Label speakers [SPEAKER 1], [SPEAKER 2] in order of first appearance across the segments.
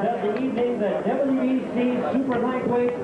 [SPEAKER 1] of the evening, the WBC Super Lightweight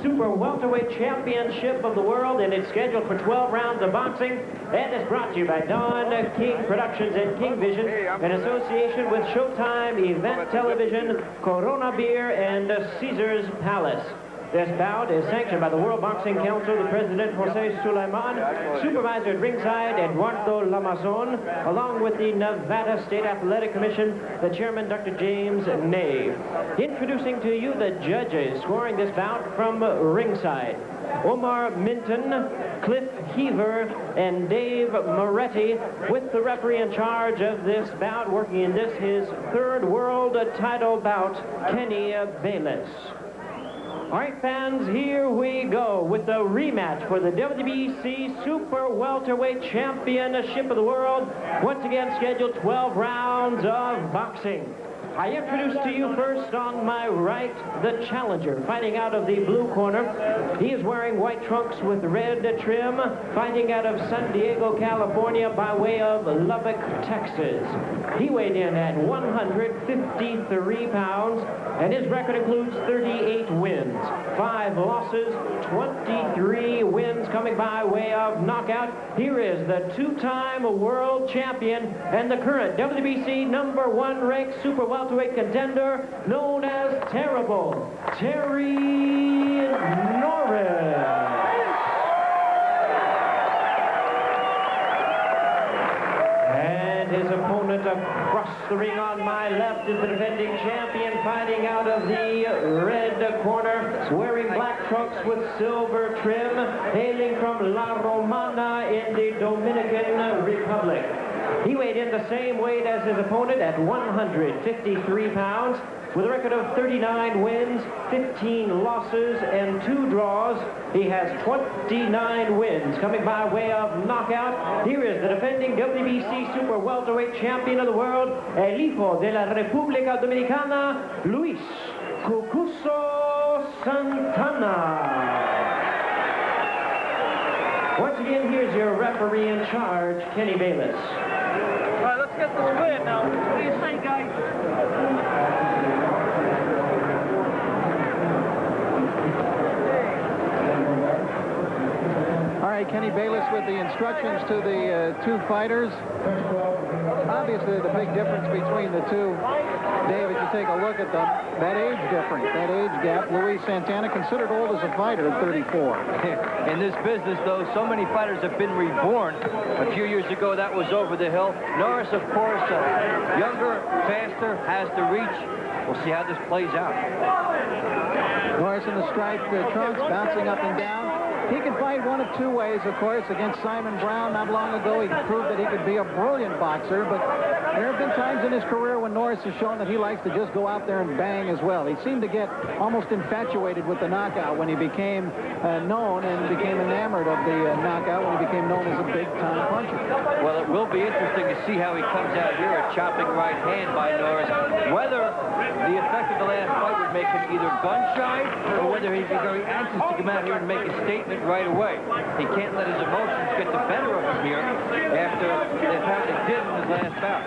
[SPEAKER 1] Super Welterweight Championship of the World, and it's scheduled for 12 rounds of boxing, and it's brought to you by Don King Productions and King Vision in association with Showtime Event Television, Corona Beer, and Caesar's Palace. This bout is sanctioned by the World Boxing Council, the President Jose Sulaiman, supervisor at ringside Eduardo Lamazon, along with the Nevada State Athletic Commission, the chairman Dr. James Nave. Introducing to you the judges scoring this bout from ringside: Omar Minton, Cliff Heaver, and Dave Moretti, with the referee in charge of this bout, working in this his third world title bout, Kenny Bayless. All right, fans, here we go with the rematch for the WBC Super Welterweight Championship of the World. Once again, scheduled 12 rounds of boxing. I introduce to you first on my right, the challenger, fighting out of the blue corner. He is wearing white trunks with red trim, fighting out of San Diego, California, by way of Lubbock, Texas. He weighed in at 153 pounds, and his record includes 38 wins, 5 losses, 23 wins coming by way of knockout. Here is the two-time world champion and the current WBC #1 ranked Super Welterweight contender, known as Terrible, Terry Norris. His opponent across the ring on my left is the defending champion, fighting out of the red corner, wearing black trunks with silver trim, hailing from La Romana in the Dominican Republic. He weighed in the same weight as his opponent at 153 pounds, with a record of 39 wins, 15 losses, and 2 draws. He has 29 wins coming by way of knockout. Here is the defending WBC Super Welterweight Champion of the World, el hijo de la República Dominicana, Luis Cucuso Santana. Once again, here's your referee in charge, Kenny Bayless.
[SPEAKER 2] All right, let's get this win now. What do you say, guys?
[SPEAKER 3] All right, Kenny Bayless with the instructions to the two fighters. Obviously, the big difference between the two, Dave, if you take a look at them, that age difference, that age gap. Luis Santana, considered old as a fighter at 34.
[SPEAKER 4] In this business, though, so many fighters have been reborn. A few years ago, that was over the hill. Norris, of course, younger, faster, has the reach. We'll see how this plays out.
[SPEAKER 3] Norris in the striped trunks, bouncing up and down. He can fight one of two ways, of course. Against Simon Brown not long ago, he proved that he could be a brilliant boxer, but there have been times in his career when Norris has shown that he likes to just go out there and bang as well. He seemed to get almost infatuated with the knockout when he became known and became enamored of the knockout when he became known as a big-time puncher.
[SPEAKER 4] Well, it will be interesting to see how he comes out here, a chopping right hand by Norris, whether the effect of the last fight would make him either gun-shy or whether he'd be very anxious to come out here and make a statement right away. He can't let his emotions get the better of him here after they apparently did in his last bout.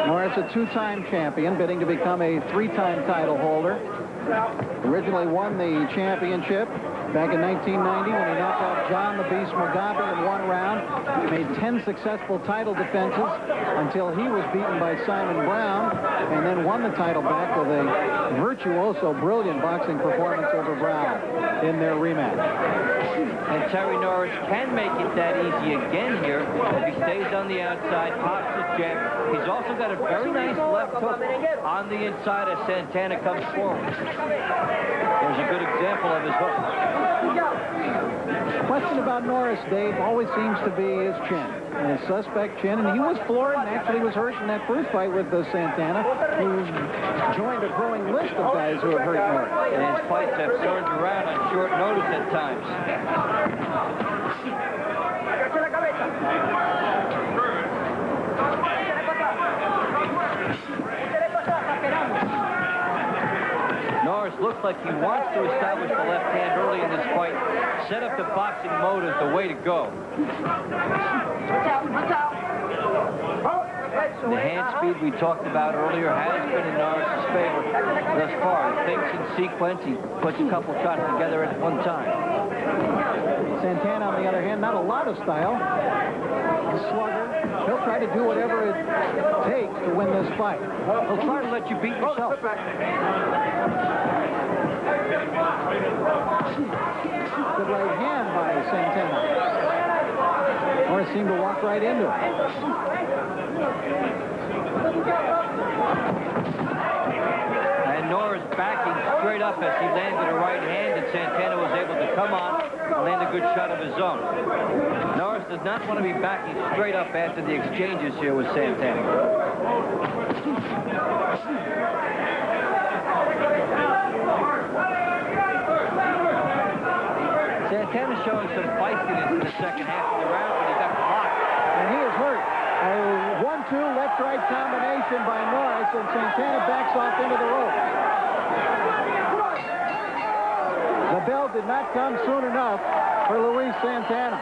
[SPEAKER 3] Norris, a two-time champion, bidding to become a 3-time title holder. Originally won the championship back in 1990 when he knocked out John the Beast Mugabe in 1 round. He made 10 successful title defenses until he was beaten by Simon Brown, and then won the title back with a virtuoso, brilliant boxing performance over Brown in their rematch.
[SPEAKER 4] And Terry Norris can make it that easy again here if he stays on the outside, pops his jab. He's also got a very nice left hook on the inside as Santana comes forward. There's a good example of his hook.
[SPEAKER 3] Question about Norris, Dave, always seems to be his chin, his suspect chin, and he was floored and actually was hurt in that first fight with Santana, who joined a growing list of guys who have hurt Norris.
[SPEAKER 4] And his fights have turned around on short notice at times. Norris looks like he wants to establish the left hand early in this fight. Set up the boxing mode as the way to go. The hand speed we talked about earlier has been in Norris' favor thus far. He thinks in sequence. He puts a couple shots together at one time.
[SPEAKER 3] Santana, on the other hand, not a lot of style. A slugger. He'll try to do whatever it takes to win this fight.
[SPEAKER 4] He'll try to let you beat yourself.
[SPEAKER 3] Good right hand by Santana. Norris seemed to walk right into it.
[SPEAKER 4] And Norris backing straight up as he landed a right hand, and Santana was able to come on and land a good shot of his own. Norris does not want to be backing straight up after the exchanges here with Santana. Santana's showing some feistiness in the second half of the round, but he got blocked.
[SPEAKER 3] And he is hurt. A 1-2 left-right combination by Norris, and Santana backs off into the rope. The bell did not come soon enough for Luis Santana.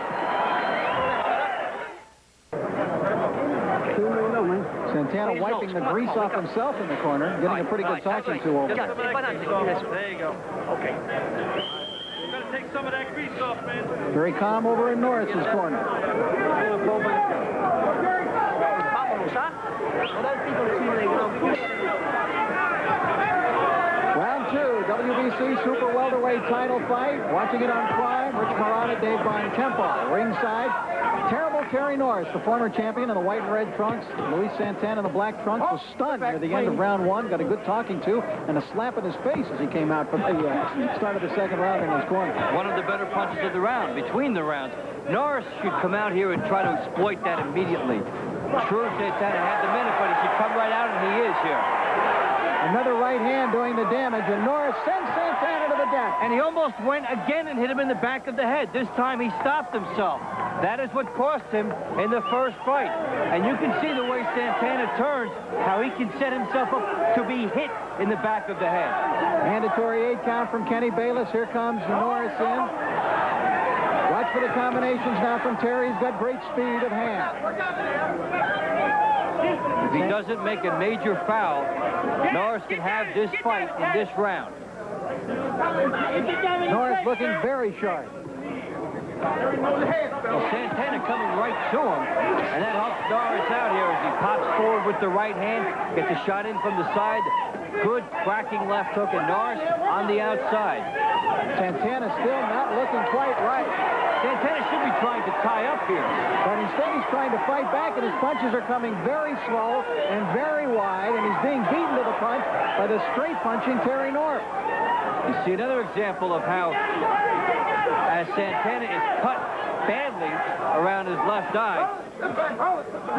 [SPEAKER 3] Santana wiping the grease off himself in the corner, getting a pretty good talking to over.
[SPEAKER 2] There you go. Okay. You gotta take some of that grease off, man.
[SPEAKER 3] Very calm over in Norris's corner. Round 2, WBC Super Welterweight title fight. Watching it on Prime, Rich Morata, Dave Bontempo. Ringside, terrible Terry Norris, the former champion in the white and red trunks. Luis Santana in the black trunks was stunned near the end of round 1. Got a good talking to and a slap in his face as he came out from the start of the second round in his corner.
[SPEAKER 4] One of the better punches of the round, between the rounds. Norris should come out here and try to exploit that immediately. Sure, Santana had the minute, but he should come right out, and he is here.
[SPEAKER 3] Another right hand doing the damage, and Norris sends Santana to the deck.
[SPEAKER 4] And he almost went again and hit him in the back of the head. This time he stopped himself. That is what cost him in the first fight. And you can see the way Santana turns, how he can set himself up to be hit in the back of the head.
[SPEAKER 3] Mandatory 8 count from Kenny Bayless. Here comes Norris in. Watch for the combinations now from Terry. He's got great speed of hand.
[SPEAKER 4] If he doesn't make a major foul, Norris can have this fight in this round.
[SPEAKER 3] Norris looking very sharp.
[SPEAKER 4] Well, Santana coming right to him, and that helps Norris out here as he pops forward with the right hand, gets a shot in from the side. Good cracking left hook, and Norris on the outside.
[SPEAKER 3] Santana still not looking quite right.
[SPEAKER 4] Santana should be trying to tie up here.
[SPEAKER 3] But instead he's trying to fight back, and his punches are coming very slow and very wide, and he's being beaten to the punch by the straight punching Terry Norris.
[SPEAKER 4] You see another example of how, as Santana is cut badly around his left eye,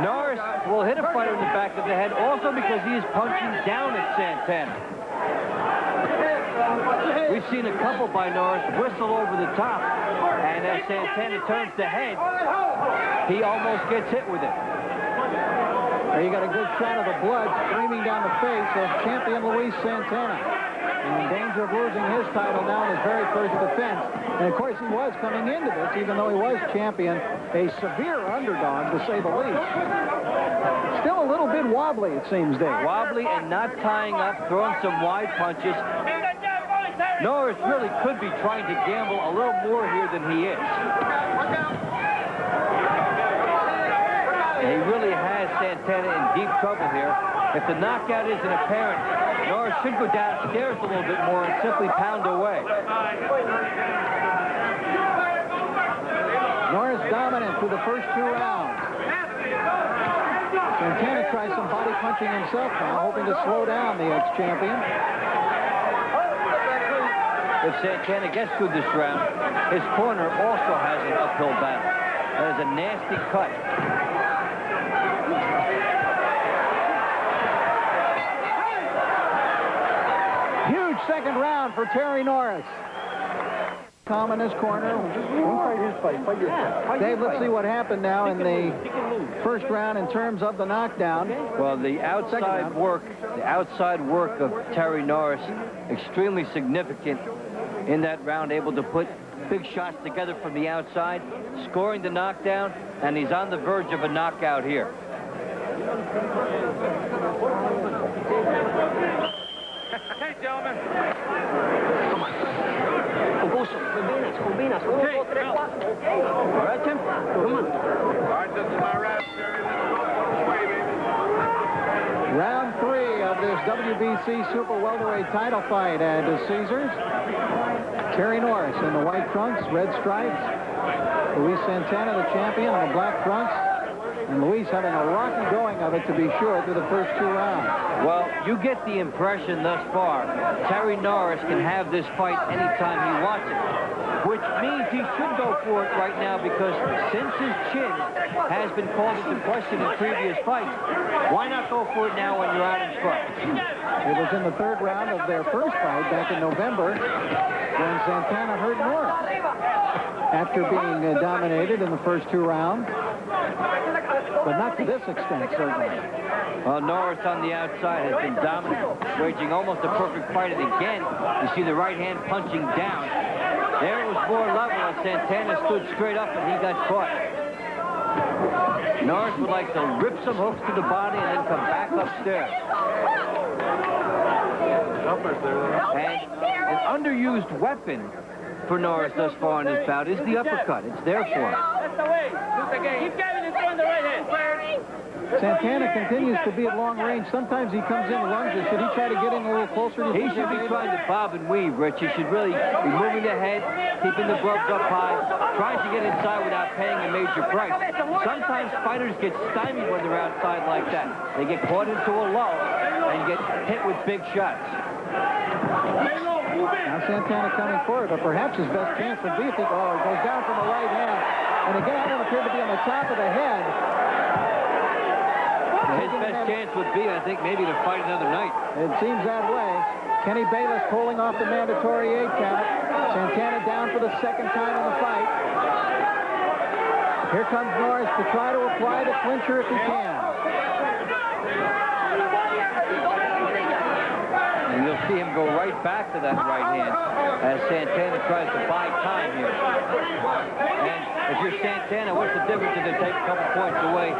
[SPEAKER 4] Norris will hit a fighter in the back of the head also because he is punching down at Santana. We've seen a couple by Norris whistle over the top, and as Santana turns the head, he almost gets hit with it.
[SPEAKER 3] There you got a good shot of the blood streaming down the face of champion Luis Santana. In danger of losing his title now in his very first defense. And of course he was coming into this, even though he was champion, a severe underdog to say the least. Still a little bit wobbly, it seems, Dave.
[SPEAKER 4] Wobbly and not tying up, throwing some wide punches. Norris really could be trying to gamble a little more here than he is. He really has Santana in deep trouble here. If the knockout isn't apparent, Norris should go downstairs a little bit more and simply pound away.
[SPEAKER 3] Norris dominant through the first 2 rounds. Santana tries some body punching himself now, hoping to slow down the ex-champion.
[SPEAKER 4] If Santana gets through this round, his corner also has an uphill battle. That is a nasty cut.
[SPEAKER 3] Huge second round for Terry Norris. Tom in his corner. Dave, let's see what happened now in the first round in terms of the knockdown.
[SPEAKER 4] Well, the outside work of Terry Norris, extremely significant in that round, able to put big shots together from the outside, scoring the knockdown, and he's on the verge of a knockout here.
[SPEAKER 2] Hey, gentlemen.
[SPEAKER 5] Combinas. 1, 2, 3, 4. Okay.
[SPEAKER 3] All right, Tim? Come on.
[SPEAKER 2] All right, this is my rap, Terry. Let's go this way, baby.
[SPEAKER 3] Round 3 of this WBC Super Welterweight title fight at Caesars. Terry Norris in the white trunks, red stripes. Luis Santana, the champion, in the black trunks. And Luis having a rocky going of it, to be sure, through the first 2 rounds.
[SPEAKER 4] Well, you get the impression thus far, Terry Norris can have this fight anytime he wants it, which means he should go for it right now, because since his chin has been called into question in previous fights, why not go for it now when you're out in front?
[SPEAKER 3] It was in the 3rd round of their first fight back in November when Santana hurt Norris after being dominated in the first 2 rounds. But not to this extent, certainly.
[SPEAKER 4] Well, Norris on the outside has been dominant, waging almost a perfect fight. And again, you see the right hand punching down. There it was more level, and Santana stood straight up, and he got caught. Norris would like to rip some hooks to the body and then come back upstairs. And an underused weapon for Norris thus far in this bout is the uppercut. It's there for him.
[SPEAKER 2] That's the way. Keep Kevin in front of the right hand.
[SPEAKER 3] Santana continues to be at long range. Sometimes he comes in lunges. Should he try to get in a little closer?
[SPEAKER 4] He should be trying to bob and weave, Rich. He should really be moving the head, keeping the gloves up high, trying to get inside without paying a major price. Sometimes fighters get stymied when they're outside like that. They get caught into a lull and get hit with big shots.
[SPEAKER 3] Now Santana coming forward, but perhaps his best chance would be if he goes down from the right hand. And again, that appeared to be on the top of the head.
[SPEAKER 4] His best chance would be, I think, maybe to fight another night.
[SPEAKER 3] It seems that way. Kenny Bayless pulling off the mandatory 8 count. Santana down for the 2nd time in the fight. Here comes Norris to try to apply the clincher if he can.
[SPEAKER 4] And you'll see him go right back to that right hand as Santana tries to buy time here. And if you're Santana, what's the difference if they take a couple points away?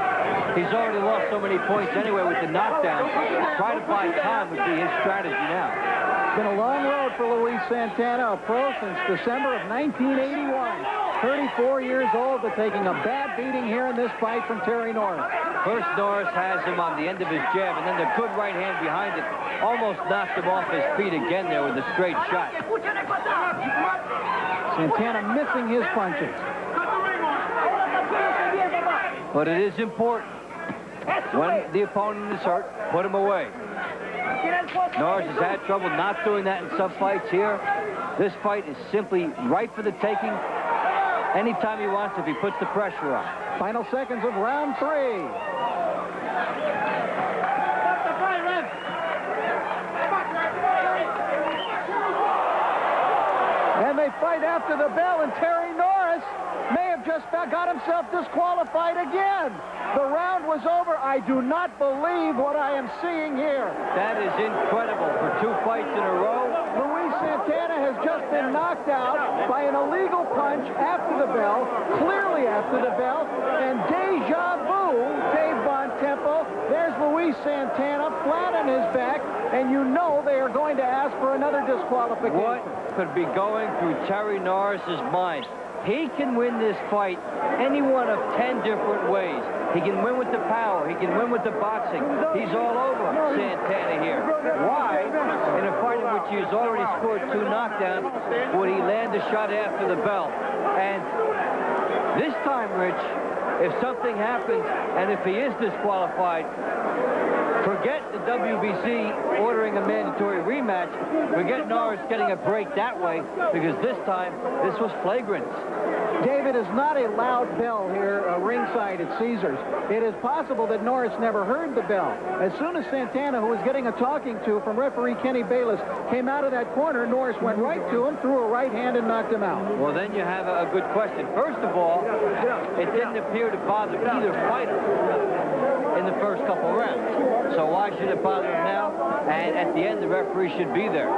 [SPEAKER 4] He's already lost so many points anyway with the knockdown. Try to buy time would be his strategy now.
[SPEAKER 3] It's been a long road for Luis Santana, a pro since December of 1981. 34 years old, but taking a bad beating here in this fight from Terry Norris.
[SPEAKER 4] First, Norris has him on the end of his jab, and then the good right hand behind it almost knocked him off his feet again there with a straight shot.
[SPEAKER 3] Santana missing his punches.
[SPEAKER 4] But it is important. When the opponent is hurt, put him away. Norris has had trouble not doing that in some fights here. This fight is simply right for the taking anytime he wants if he puts the pressure on.
[SPEAKER 3] Final seconds of round 3. And they fight after the bell, and Terry Norris may have just got himself disqualified again. The round was over. I do not believe what I am seeing here.
[SPEAKER 4] That is incredible for 2 fights in a row.
[SPEAKER 3] Luis Santana has just been knocked out by an illegal punch after the bell, clearly after the bell, and deja vu, Dave Bontempo. There's Luis Santana flat on his back, and you know they are going to ask for another disqualification.
[SPEAKER 4] What could be going through Terry Norris's mind? He can win this fight any one of 10 different ways. He can win with the power. He can win with the boxing. He's all over Santana here. Why, in a fight in which he's already scored 2 knockdowns, would he land a shot after the bell? And this time, Rich, if something happens and if he is disqualified, forget the WBC ordering a mandatory rematch. Forget Norris getting a break that way, because this time, this was flagrant.
[SPEAKER 3] David, is not a loud bell here ringside at Caesars. It is possible that Norris never heard the bell. As soon as Santana, who was getting a talking to from referee Kenny Bayless, came out of that corner, Norris went right to him, threw a right hand, and knocked him out.
[SPEAKER 4] Well, then you have a good question. First of all, it didn't appear to bother either fighter in the first couple rounds. So why should it bother him now? And at the end, the referee should be there.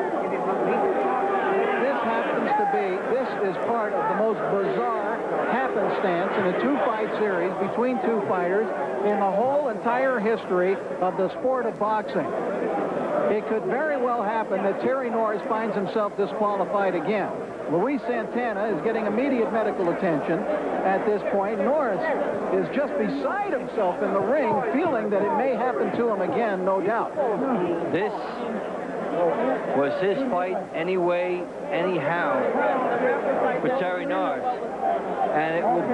[SPEAKER 3] This happens to be, this is part of the most bizarre happenstance in a 2-fight series between 2 fighters in the whole entire history of the sport of boxing, it could very well happen that Terry Norris finds himself disqualified again. Luis Santana is getting immediate medical attention at this point. Norris is just beside himself in the ring, feeling that it may happen to him again, no doubt.
[SPEAKER 4] This was his fight anyway, anyhow, for Terry Norris. And it would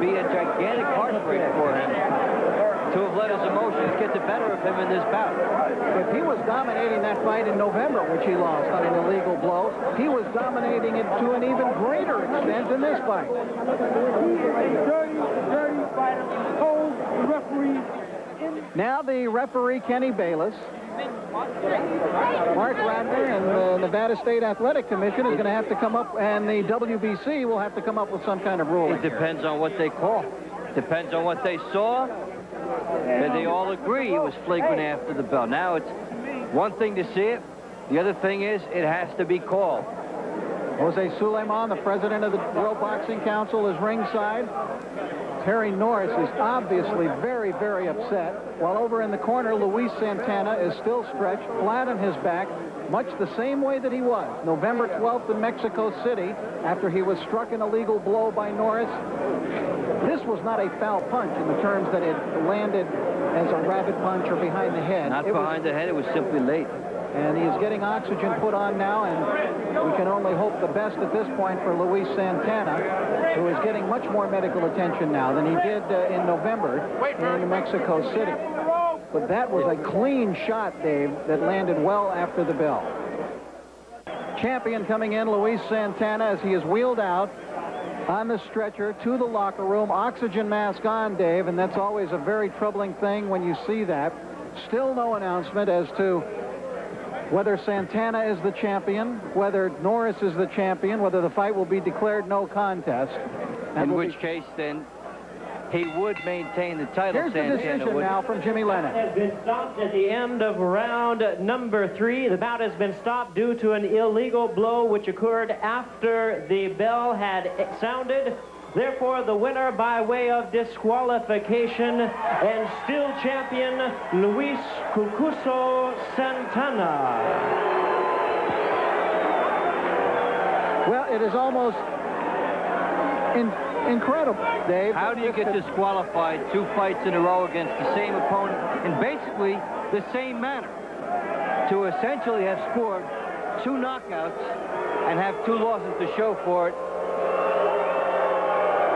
[SPEAKER 4] be a gigantic heartbreak for him to have let his emotions get the better of him in this bout.
[SPEAKER 3] If he was dominating that fight in November, which he lost on an illegal blow, he was dominating it to an even greater extent in this fight.
[SPEAKER 6] Dirty fighter, told the referee.
[SPEAKER 3] Now the referee, Kenny Bayless. Mark Radner and the Nevada State Athletic Commission is going to have to come up, and the WBC will have to come up with some kind of ruling.
[SPEAKER 4] It depends on what they call. Depends on what they saw. And they all agree it was flagrant after the bell. Now it's one thing to see it. The other thing is it has to be called.
[SPEAKER 3] Jose Suleiman, the president of the World Boxing Council, is ringside. Terry Norris is obviously very, very upset. While over in the corner, Luis Santana is still stretched flat on his back, much the same way that he was November 12th in Mexico City after he was struck an illegal blow by Norris. This was not a foul punch in the terms that it landed as a rabbit punch or behind the head.
[SPEAKER 4] Not behind the head, it was simply late.
[SPEAKER 3] And he's getting oxygen put on now, and we can only hope the best at this point for Luis Santana, who is getting much more medical attention now than he did in November in Mexico City. But that was a clean shot, Dave, that landed well after the bell. Champion coming in, Luis Santana, as he is wheeled out on the stretcher to the locker room. Oxygen mask on, Dave, and that's always a very troubling thing when you see that. Still no announcement as to whether Santana is the champion, whether Norris is the champion, whether the fight will be declared no contest.
[SPEAKER 4] In which case, then, he would maintain the title.
[SPEAKER 3] Here's the decision now from Jimmy Lennon.
[SPEAKER 1] Has been stopped at the end of round number 3. The bout has been stopped due to an illegal blow which occurred after the bell had sounded. Therefore, the winner by way of disqualification and still champion, Luis Cucuso Santana.
[SPEAKER 3] Well, it is almost incredible, Dave.
[SPEAKER 4] How do you get disqualified 2 fights in a row against the same opponent in basically the same manner? To essentially have scored 2 knockouts and have 2 losses to show for it.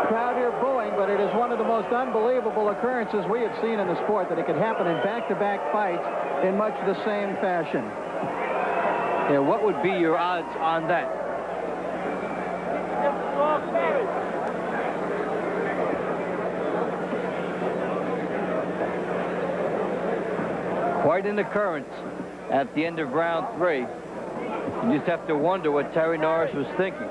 [SPEAKER 3] Crowd here booing, but it is one of the most unbelievable occurrences we have seen in the sport, that it could happen in back-to-back fights in much the same fashion.
[SPEAKER 4] Yeah, what would be your odds on that? Quite an occurrence at the end of round 3. You just have to wonder what Terry Norris was thinking.